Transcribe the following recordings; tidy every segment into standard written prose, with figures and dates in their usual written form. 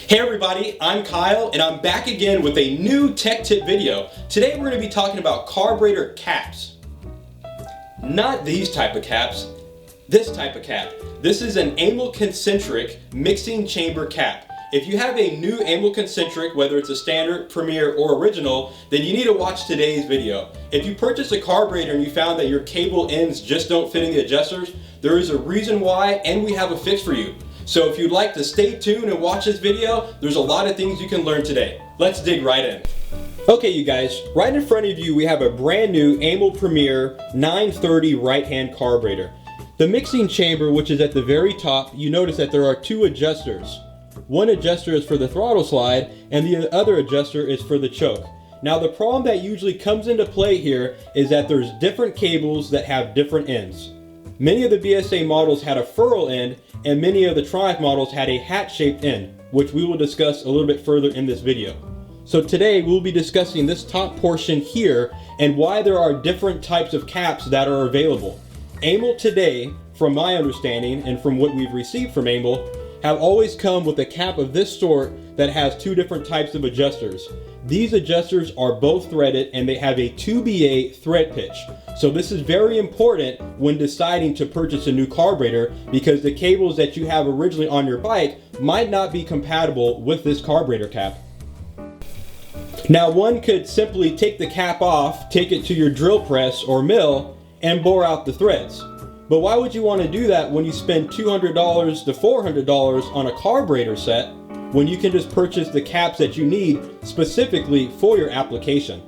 Hey everybody, I'm Kyle and I'm back again with a new tech tip video. Today we're going to be talking about carburetor caps. Not these type of caps, this type of cap. This is an Amal Concentric mixing chamber cap. If you have a new Amal Concentric, whether it's a standard, premier, or original, then you need to watch today's video. If you purchased a carburetor and you found that your cable ends just don't fit in the adjusters, there is a reason why and we have a fix for you. So if you'd like to stay tuned and watch this video, there's a lot of things you can learn today. Let's dig right in. Okay you guys, right in front of you we have a brand new Amal Premier 930 right-hand carburetor. The mixing chamber, which is at the very top, you notice that there are two adjusters. One adjuster is for the throttle slide and the other adjuster is for the choke. Now the problem that usually comes into play here is that there's different cables that have different ends. Many of the BSA models had a furrow end and many of the Triumph models had a hat-shaped end, which we will discuss a little bit further in this video. So today we'll be discussing this top portion here and why there are different types of caps that are available. Amal today, from my understanding and from what we've received from Amal, have always come with a cap of this sort that has two different types of adjusters. These adjusters are both threaded and they have a 2/8 thread pitch. So this is very important when deciding to purchase a new carburetor because the cables that you have originally on your bike might not be compatible with this carburetor cap. Now one could simply take the cap off, take it to your drill press or mill and bore out the threads. But why would you want to do that when you spend $200 to $400 on a carburetor set when you can just purchase the caps that you need specifically for your application?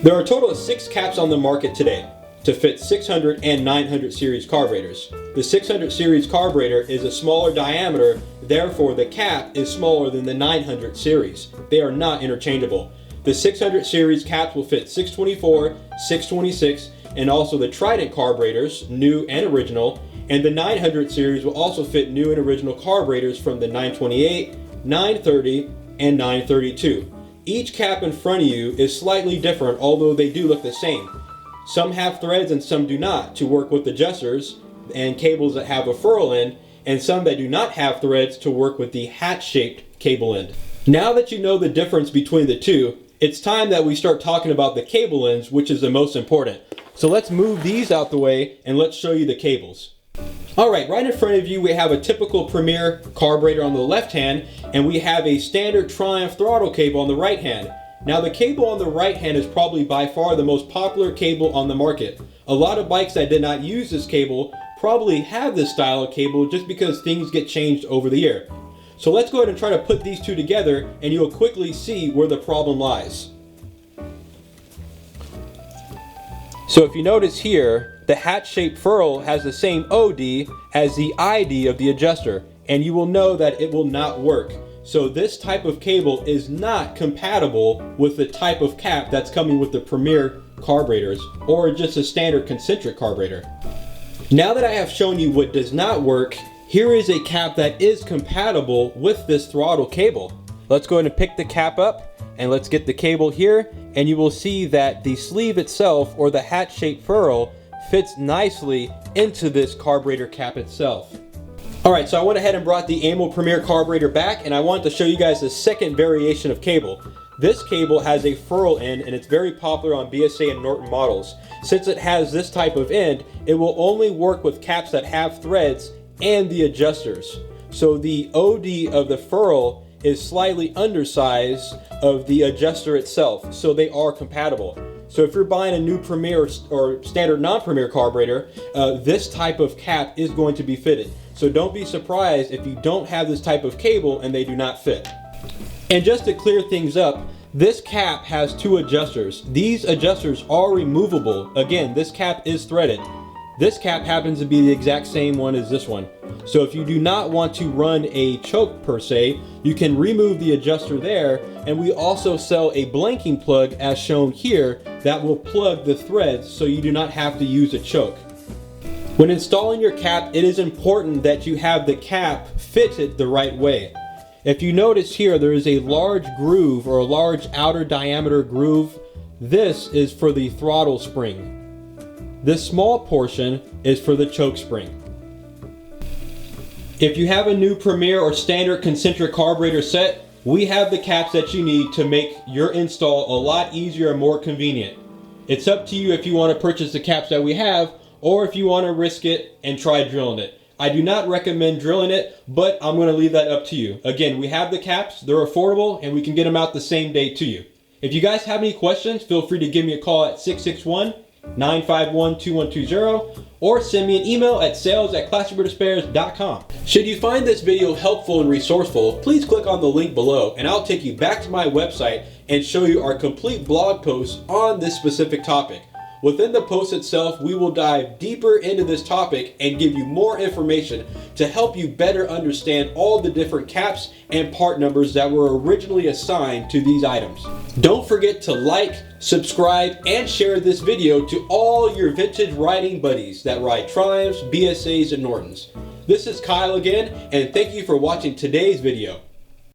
There are a total of 6 caps on the market today to fit 600 and 900 series carburetors. The 600 series carburetor is a smaller diameter, therefore the cap is smaller than the 900 series. They are not interchangeable. The 600 series caps will fit 624, 626, and also the Trident carburetors, new and original, and the 900 series will also fit new and original carburetors from the 928, 930, and 932. Each cap in front of you is slightly different, although they do look the same. Some have threads and some do not to work with adjusters and cables that have a furrow end, and some that do not have threads to work with the hat-shaped cable end. Now that you know the difference between the two, it's time that we start talking about the cable ends, which is the most important. So let's move these out the way and let's show you the cables. Alright, right in front of you we have a typical Premier carburetor on the left hand and we have a standard Triumph throttle cable on the right hand. Now the cable on the right hand is probably by far the most popular cable on the market. A lot of bikes that did not use this cable probably have this style of cable just because things get changed over the year. So let's go ahead and try to put these two together and you'll quickly see where the problem lies. So if you notice here, the hat-shaped furrow has the same OD as the ID of the adjuster, and you will know that it will not work. So this type of cable is not compatible with the type of cap that's coming with the Premier carburetors, or just a standard concentric carburetor. Now that I have shown you what does not work, here is a cap that is compatible with this throttle cable. Let's go ahead and pick the cap up and let's get the cable here, and you will see that the sleeve itself, or the hat-shaped furrow, fits nicely into this carburetor cap itself. Alright, so I went ahead and brought the Amal Premier carburetor back and I wanted to show you guys the second variation of cable. This cable has a furrow end and it's very popular on BSA and Norton models. Since it has this type of end, it will only work with caps that have threads and the adjusters. So the OD of the furrow is slightly undersized of the adjuster itself, so they are compatible. So if you're buying a new Premier or standard non-Premier carburetor, this type of cap is going to be fitted. So don't be surprised if you don't have this type of cable and they do not fit. And just to clear things up, this cap has two adjusters. These adjusters are removable. Again, this cap is threaded. This cap happens to be the exact same one as this one. So if you do not want to run a choke per se, you can remove the adjuster there, and we also sell a blanking plug as shown here that will plug the threads so you do not have to use a choke. When installing your cap, it is important that you have the cap fitted the right way. If you notice here, there is a large groove or a large outer diameter groove. This is for the throttle spring. This small portion is for the choke spring. If you have a new Premier or standard Concentric carburetor set, we have the caps that you need to make your install a lot easier and more convenient. It's up to you if you want to purchase the caps that we have, or if you want to risk it and try drilling it. I do not recommend drilling it, but I'm going to leave that up to you. Again, we have the caps, they're affordable, and we can get them out the same day to you. If you guys have any questions, feel free to give me a call at 661-951-2120 or send me an email at sales@classicmotorspares.com. Should you find this video helpful and resourceful, please click on the link below and I'll take you back to my website and show you our complete blog post on this specific topic. Within the post itself, we will dive deeper into this topic and give you more information to help you better understand all the different caps and part numbers that were originally assigned to these items. Don't forget to like, subscribe, and share this video to all your vintage riding buddies that ride Triumphs, BSAs, and Nortons. This is Kyle again, and thank you for watching today's video.